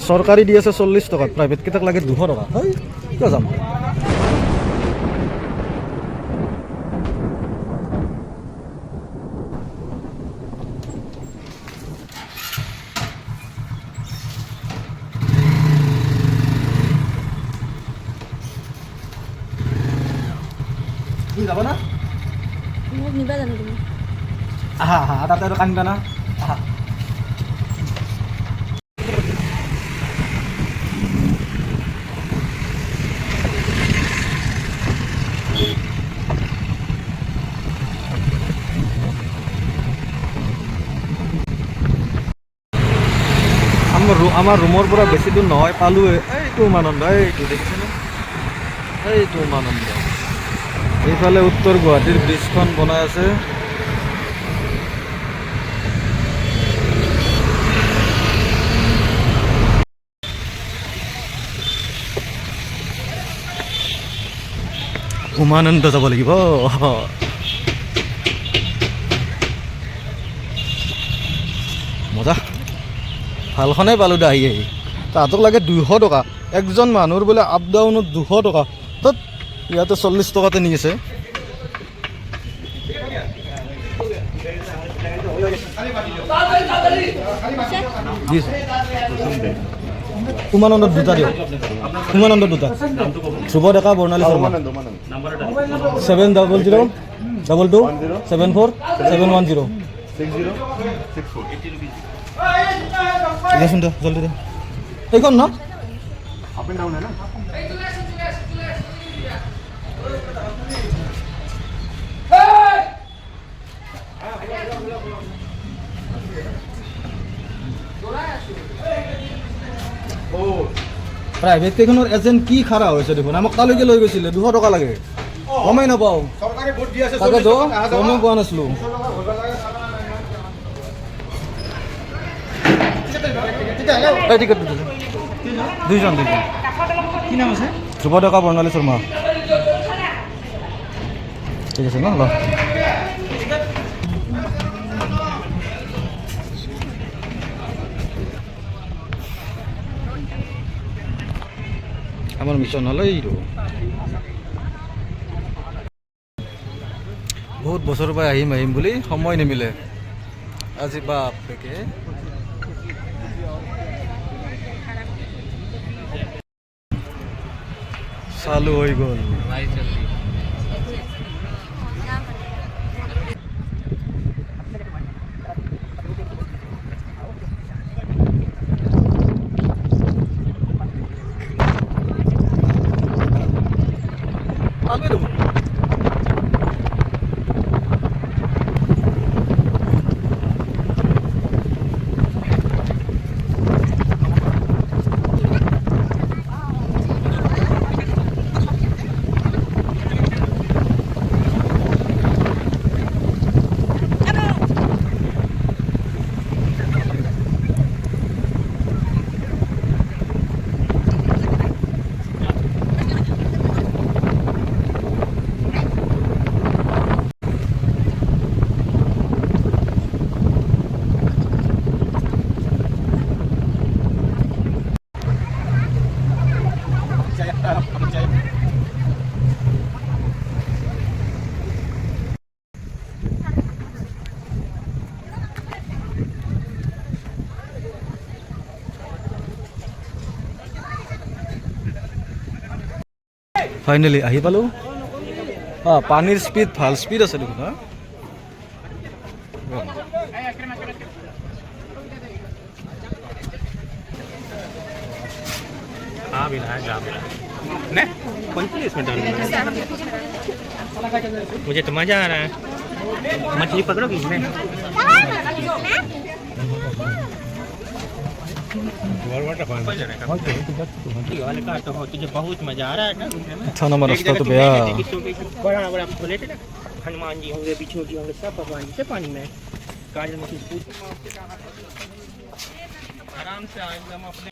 চৰকাৰী দি আছে 40 টকাত, প্ৰাইভেট কেইটাক লাগে 200 টকা। হয় কিয় যাম? তুমি যাব না? মোক নিবা জানো তুমি? আহা আহা তাতে আৰু কান্দিবা না। আহা আমাৰ ৰুমৰ পৰা বেছি দূৰ নহয়, পালোৱে। এইটো উমানন্দ, এইটো দেখিছেনে? এইটো উমানন্দ। এইফালে উত্তৰ গুৱাহাটীৰ ব্ৰিজখন বনাই আছে। উমানন্দ যাব লাগিব। মজা, ভালখনেই পালোঁ দে আহি। তাহাঁতক লাগে 200 টকা। একজন মানুহৰ বোলে আপ ডাউনত 200 টকা। তত ইয়াতে 40 টকাতে নি আছে। উমানন্দত দুটা দিয়ক, উমানন্দত দুটা। ধ্ৰুৱ ডেকা, বৰ্ণালী শৰ্মা। 700222747110। দেচোন দে জলদি দে। এইখন ন প্ৰাইভেট কেইখনৰ এজেণ্ট কি খাৰা হৈছে দেখোন। আমাক তালৈকে লৈ গৈছিলে, 200 টকা লাগে। গমেই নাপাওঁ, তাকেতো গমেই পোৱা নাছিলোঁ। টিকেট দুইজন। কি নাম আছে? ধ্ৰুৱ ডেকা, বৰ্ণালী শৰ্মা। ঠিক আছে ন। আমার মিশন হলো এইটো। বহুত বছৰৰ পৰা আহিম বুলি সময় নিমিলে। আজি বাপেকে চালু হৈ গ'ল। ফাইনেলি আহি পালোঁ। পানীৰ স্পীড ভাল স্পীড আছে দেখোন। मुझे तो मजा आ रहा है। मछली पकड़ोगी इसमें? तुझे बहुत मजा आ रहा है ना। अच्छा नंबर रास्ता तो भैया बड़ा बड़ा प्लेट है ना, हनुमान जी होंगे, बिच्छू जी होंगे, सब भगवान जी से पानी में काजल में आराम से एकदम अपने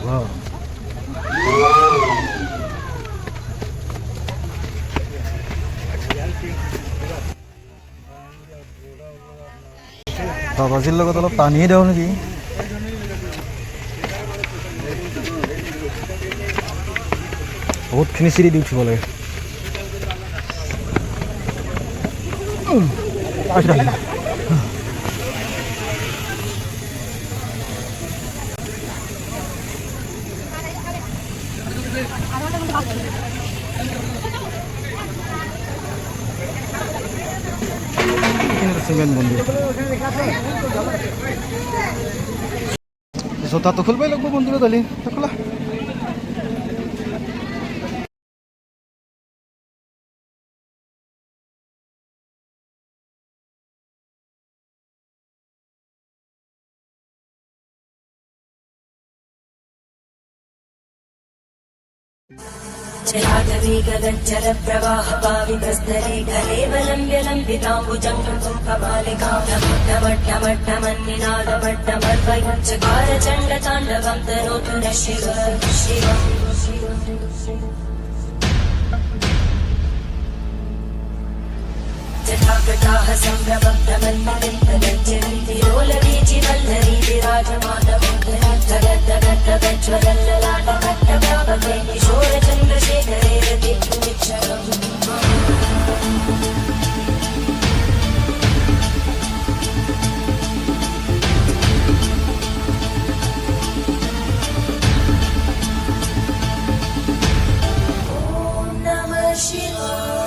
Wow. বাবাজিৰ লগত অলপ টানিয়ে দিওঁ নেকি বহুতখিনি চিৰি দি উঠিব লাগে সিমেন্ট মন্দিৰ জোতাটো খুলবাই লাগব মন্দিৰত আলি খোলা जलागवीगगज्जल प्रवाह पावितस्तरे कलेवलम्ब्यलम्बिताम्बुजं कमालिकामट्टमट्टमट्टमन्निनादमट्टमर्वयुच्चकार चण्डताण्डवं तनोतु न शिव जटाकटाः सम्भ्रमप्रमन्नितलज्जन्ति लोलवीचिवल्लरी विराजमानमोहनज्जगद्दगद्दगज्ज्वलल्ललाटकट्टव्यापके किशोरचन्द्रशेखरे रतिक्षणम् ॐ नमः शिवाय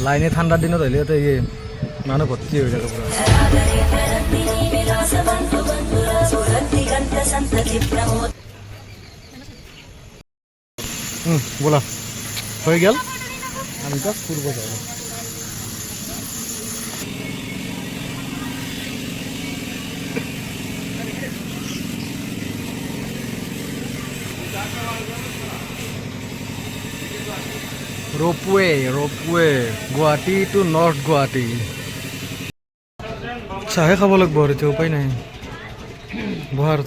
লাইনে ঠাণ্ডাৰ দিনত আহিলে তো এই মানুহ ভৰ্তি হৈ থাকে পুৰা ব'লা হৈ গ'ল আমি তাক ফুৰিব যাওঁ ropeway Guwahati to north Guwahati चाहे खाब लगे और उपाय ना बहार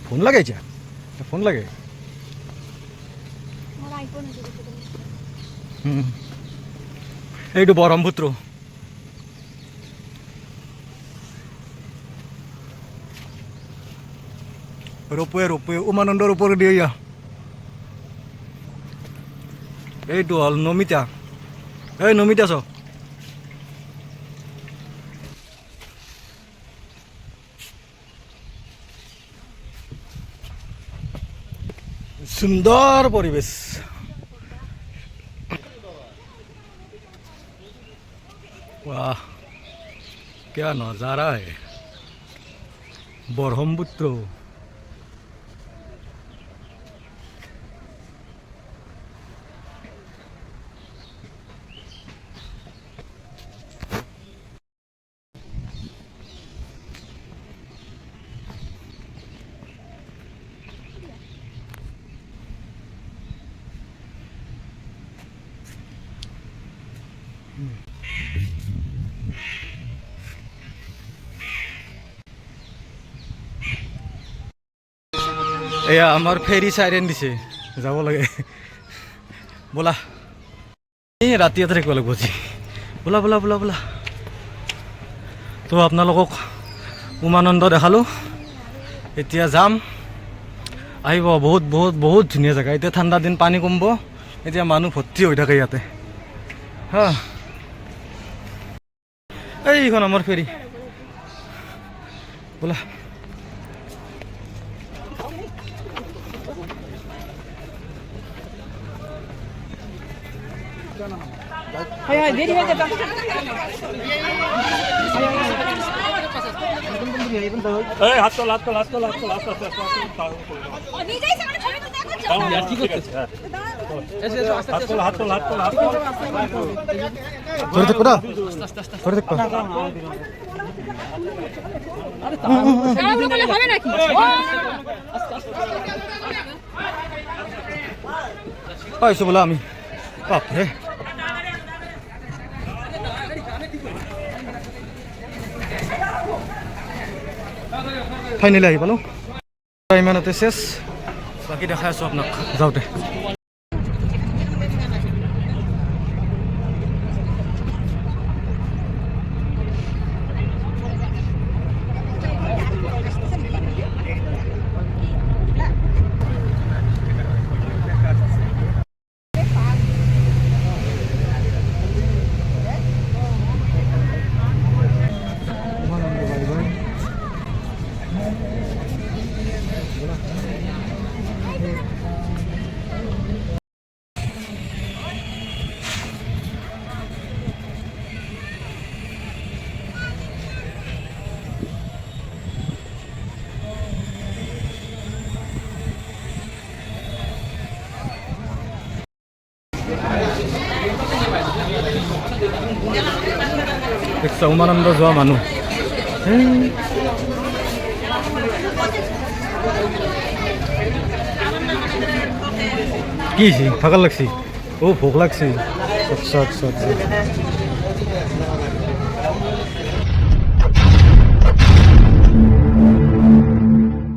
फोन लगे फोन लगे এইটো ব্ৰহ্মপুত্ৰ रोपवे उमानंदर ऊपर दिया এইটো হল নমিতা এই নমিতা চ सुंदर परिवेश वाह क्या नज़ारा है ब्रह्मपुत्र এয়া আমার ফেরি সাইরেন দিছে যাব লাগে বলা এই রাতি এটা থাকিব লাগিব আজি বলা বলা বলা বলা তো আপোনালোকক উমানন্দ দেখালো এতিয়া যাম আহিব বহুত বহুত বহুত ধুনীয়া জেগা এতিয়া ঠাণ্ডা দিন পানী কমিব এতিয়া মানুহ ভৰ্তি হৈ থাকে ইয়াতে হা এইখন আমাৰ ফেৰী ব'লা হাত তোল হাত তোল হাত তোল হাত তোল হাত তোল হাত তোল হাত তোল ধরে থাকো না ধরে থাকো হবে নাকি পাইছো বলা আমি বাপরে ফাইনেলি আহি পালোঁ ইমানতে শেষ বাকী দেখাই আছোঁ আপোনাক যাওঁতে দেখছা উমানন্দ যোৱা মানুহ কি ভাগৰ লাগছি ভোক লাগছি আচ্ছা আচ্ছা আচ্ছা